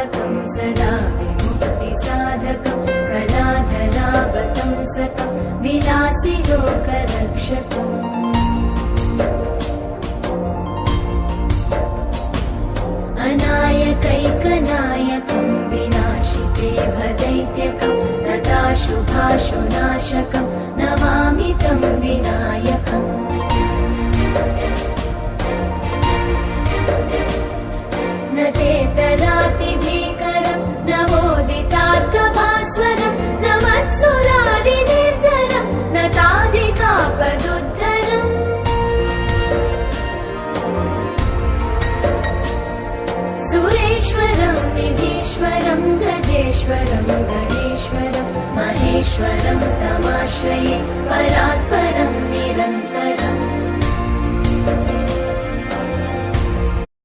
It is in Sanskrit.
तारकं सदा विमुक्तिसाधकं कलाधरावतं सतं विलासि लोकरक्षकम् अनायकैकनायकं विनाशिते भदैत्यकं नताशुभाशुनाशकं नमामि तं विनायकम् न तेतरातिभीकरं नवोदितार्कभास्वरं न मत्सुरादिनिर्झरं न ताधिकापदुद्धरम् सुरेश्वरं निधीश्वरं गजेश्वरं गणेश्वरं महेश्वरं तमाश्रये परात्परं निरन्तरम्